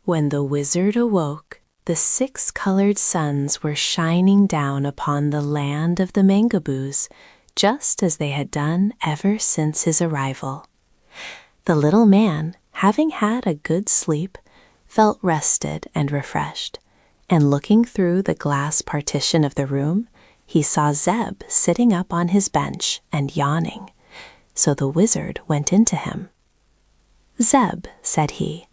When the wizard awoke, the 6 colored suns were shining down upon the land of the Mangaboos, just as they had done ever since his arrival. The little man, having had a good sleep, felt rested and refreshed, and looking through the glass partition of the room, he saw Zeb sitting up on his bench and yawning. So the wizard went into him. "Zeb," said he,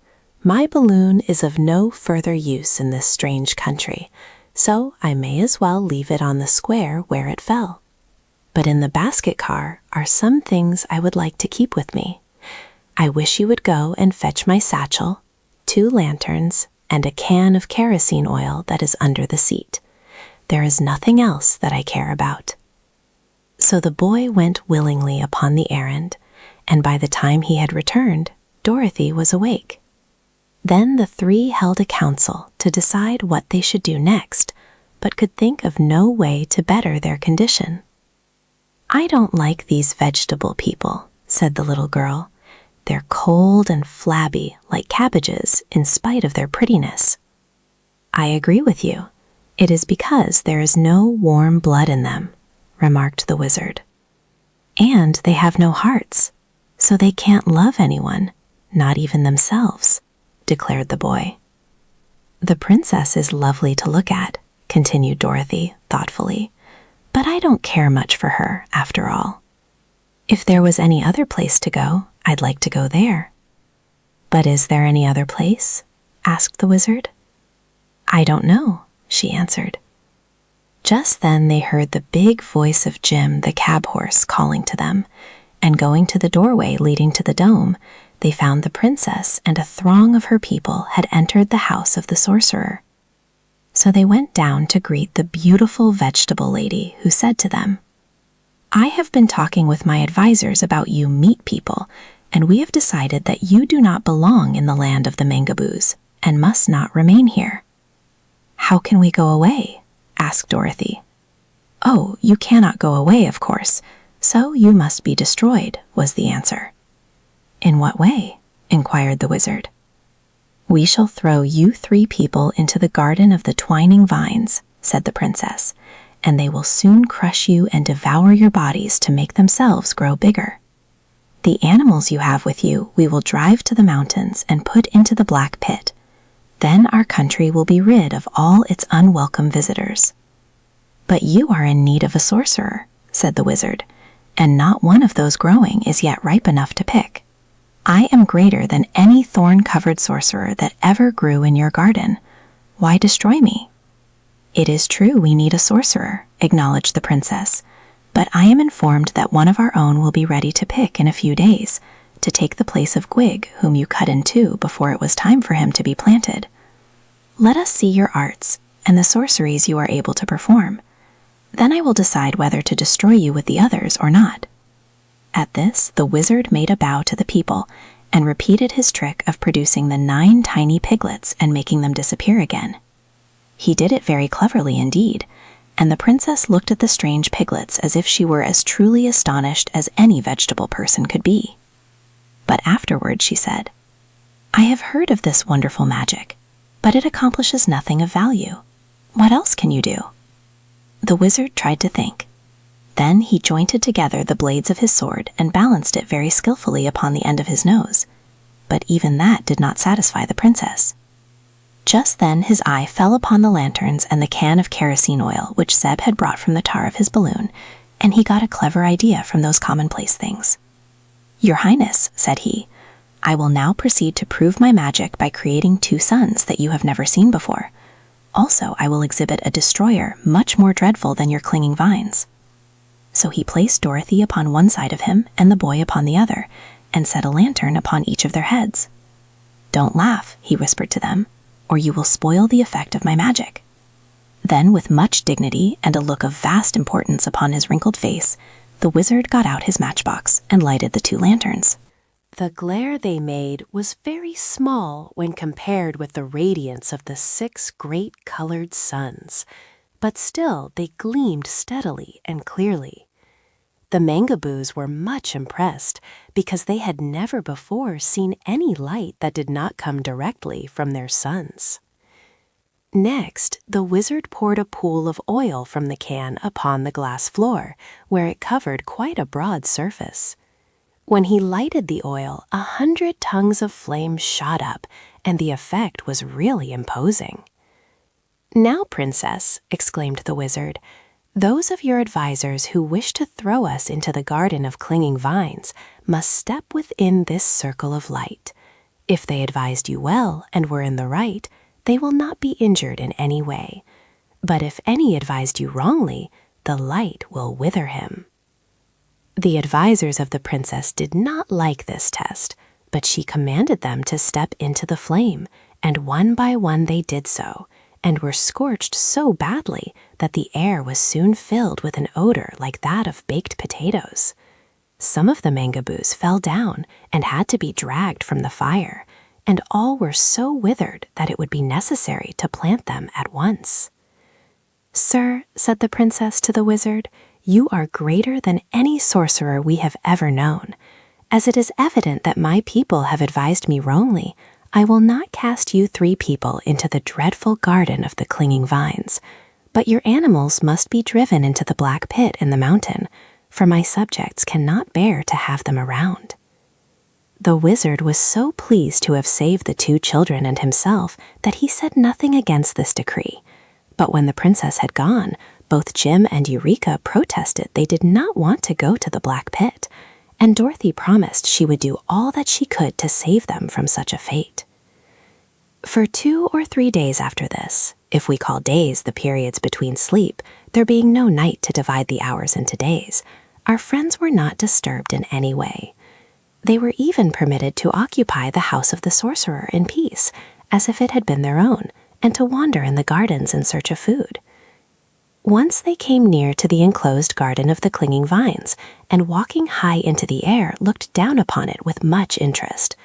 "my balloon is of no further use in this strange country, so I may as well leave it on the square where it fell. But in the basket car are some things I would like to keep with me. I wish you would go and fetch my satchel, 2 lanterns, and a can of kerosene oil that is under the seat. There is nothing else that I care about." So the boy went willingly upon the errand, and by the time he had returned, Dorothy was awake. Then the 3 held a council to decide what they should do next, but could think of no way to better their condition. "I don't like these vegetable people," said the little girl. "They're cold and flabby like cabbages in spite of their prettiness." "I agree with you. It is because there is no warm blood in them," remarked the wizard. "And they have no hearts, so they can't love anyone, not even themselves," declared the boy. "The princess is lovely to look at," continued Dorothy thoughtfully, "but I don't care much for her, after all. If there was any other place to go, I'd like to go there." "But is there any other place?" asked the wizard. "I don't know," she answered. Just then they heard the big voice of Jim, the cab horse, calling to them, and going to the doorway leading to the dome, they found the princess and a throng of her people had entered the house of the sorcerer. So they went down to greet the beautiful vegetable lady, who said to them, "I have been talking with my advisors about you meat people, and we have decided that you do not belong in the land of the Mangaboos and must not remain here." "How can we go away?" asked Dorothy. "Oh, you cannot go away, of course, so you must be destroyed," was the answer. "In what way?" inquired the wizard. "We shall throw you 3 people into the garden of the twining vines," said the princess, "and they will soon crush you and devour your bodies to make themselves grow bigger. The animals you have with you we will drive to the mountains and put into the black pit. Then our country will be rid of all its unwelcome visitors." "But you are in need of a sorcerer," said the wizard, "and not one of those growing is yet ripe enough to pick. I am greater than any thorn-covered sorcerer that ever grew in your garden. Why destroy me?" "It is true we need a sorcerer," acknowledged the princess, "but I am informed that one of our own will be ready to pick in a few days, to take the place of Gwig, whom you cut in 2 before it was time for him to be planted. Let us see your arts and the sorceries you are able to perform. Then I will decide whether to destroy you with the others or not." At this, the wizard made a bow to the people and repeated his trick of producing the 9 tiny piglets and making them disappear again. He did it very cleverly indeed, and the princess looked at the strange piglets as if she were as truly astonished as any vegetable person could be. But afterward she said, "I have heard of this wonderful magic, but it accomplishes nothing of value. What else can you do?" The wizard tried to think. Then he jointed together the blades of his sword and balanced it very skillfully upon the end of his nose. But even that did not satisfy the princess. Just then his eye fell upon the lanterns and the can of kerosene oil which Zeb had brought from the tar of his balloon, and he got a clever idea from those commonplace things. "Your Highness," said he, "I will now proceed to prove my magic by creating 2 suns that you have never seen before. Also, I will exhibit a destroyer much more dreadful than your clinging vines." So he placed Dorothy upon one side of him and the boy upon the other, and set a lantern upon each of their heads. "Don't laugh," he whispered to them, "or you will spoil the effect of my magic." Then, with much dignity and a look of vast importance upon his wrinkled face, the wizard got out his matchbox and lighted the 2 lanterns. The glare they made was very small when compared with the radiance of the 6 great colored suns, but still they gleamed steadily and clearly. The Mangaboos were much impressed because they had never before seen any light that did not come directly from their suns. Next, the wizard poured a pool of oil from the can upon the glass floor, where it covered quite a broad surface. When he lighted the oil, 100 tongues of flame shot up, and the effect was really imposing. "Now, Princess," exclaimed the wizard, "those of your advisors who wish to throw us into the garden of clinging vines must step within this circle of light. If they advised you well and were in the right, they will not be injured in any way. But if any advised you wrongly, the light will wither him." The advisors of the princess did not like this test, but she commanded them to step into the flame, and one by one they did so, and were scorched so badly that the air was soon filled with an odor like that of baked potatoes. Some of the Mangaboos fell down and had to be dragged from the fire, and all were so withered that it would be necessary to plant them at once. "Sir," said the princess to the wizard, "you are greater than any sorcerer we have ever known. As it is evident that my people have advised me wrongly, I will not cast you 3 people into the dreadful garden of the clinging vines, but your animals must be driven into the black pit in the mountain, for my subjects cannot bear to have them around." The wizard was so pleased to have saved the 2 children and himself that he said nothing against this decree. But when the princess had gone, both Jim and Eureka protested they did not want to go to the black pit, and Dorothy promised she would do all that she could to save them from such a fate. For 2 or 3 days after this, if we call days the periods between sleep, there being no night to divide the hours into days, our friends were not disturbed in any way. They were even permitted to occupy the house of the sorcerer in peace, as if it had been their own, and to wander in the gardens in search of food. Once they came near to the enclosed garden of the clinging vines, and walking high into the air looked down upon it with much interest.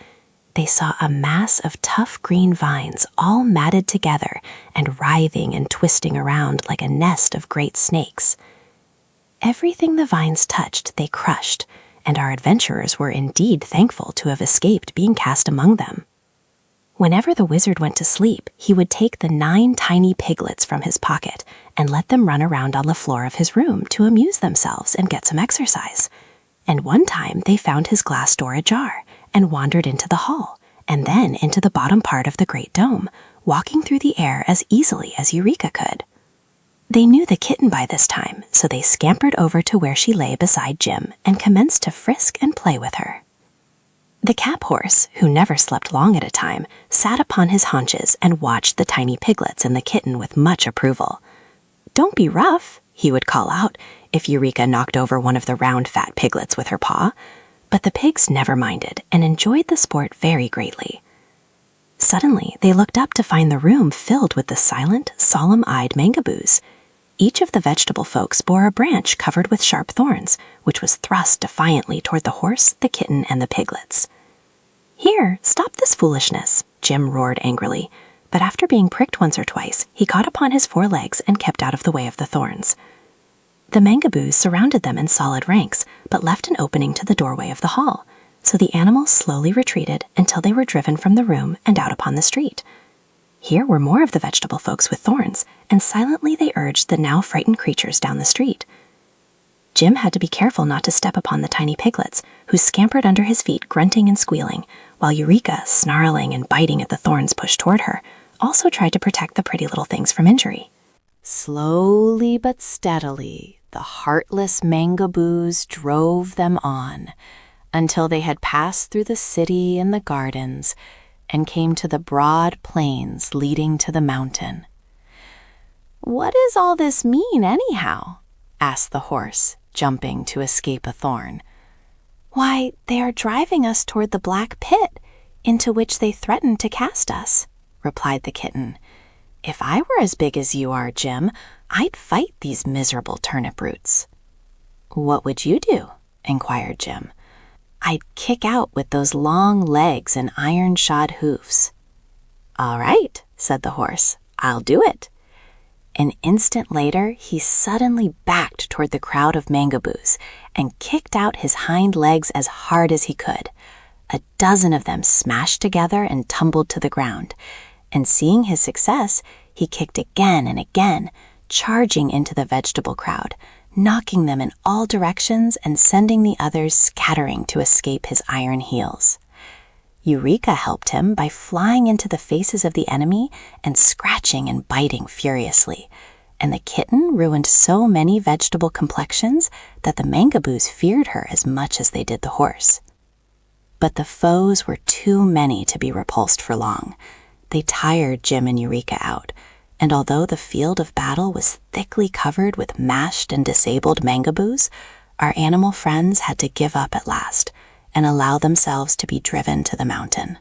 They saw a mass of tough green vines all matted together and writhing and twisting around like a nest of great snakes. Everything the vines touched they crushed, and our adventurers were indeed thankful to have escaped being cast among them. Whenever the wizard went to sleep, he would take the 9 tiny piglets from his pocket and let them run around on the floor of his room to amuse themselves and get some exercise. And one time they found his glass door ajar and wandered into the hall, and then into the bottom part of the great dome, walking through the air as easily as Eureka could. They knew the kitten by this time, so they scampered over to where she lay beside Jim and commenced to frisk and play with her. The cab horse, who never slept long at a time, sat upon his haunches and watched the tiny piglets and the kitten with much approval. "Don't be rough," he would call out, if Eureka knocked over one of the round fat piglets with her paw, but the pigs never minded and enjoyed the sport very greatly. Suddenly, they looked up to find the room filled with the silent, solemn-eyed Mangaboos. Each of the vegetable folks bore a branch covered with sharp thorns, which was thrust defiantly toward the horse, the kitten, and the piglets. "Here, stop this foolishness," Jim roared angrily, but after being pricked once or twice, he got upon his 4 legs and kept out of the way of the thorns. The Mangaboos surrounded them in solid ranks, but left an opening to the doorway of the hall, so the animals slowly retreated until they were driven from the room and out upon the street. Here were more of the vegetable folks with thorns, and silently they urged the now frightened creatures down the street. Jim had to be careful not to step upon the tiny piglets, who scampered under his feet grunting and squealing, while Eureka, snarling and biting at the thorns pushed toward her, also tried to protect the pretty little things from injury. Slowly but steadily, the heartless Mangaboos drove them on, until they had passed through the city and the gardens, and came to the broad plains leading to the mountain. "What does all this mean, anyhow?" asked the horse, jumping to escape a thorn. "Why, they are driving us toward the black pit, into which they threatened to cast us," replied the kitten. "If I were as big as you are, Jim, I'd fight these miserable turnip roots." "What would you do?" inquired Jim. "I'd kick out with those long legs and iron-shod hoofs." "All right," said the horse, "I'll do it." An instant later, he suddenly backed toward the crowd of Mangaboos and kicked out his hind legs as hard as he could. A dozen of them smashed together and tumbled to the ground, and seeing his success, he kicked again and again, charging into the vegetable crowd, knocking them in all directions and sending the others scattering to escape his iron heels. Eureka helped him by flying into the faces of the enemy and scratching and biting furiously, and the kitten ruined so many vegetable complexions that the Mangaboos feared her as much as they did the horse. But the foes were too many to be repulsed for long. They tired Jim and Eureka out, and although the field of battle was thickly covered with mashed and disabled Mangaboos, our animal friends had to give up at last and allow themselves to be driven to the mountain.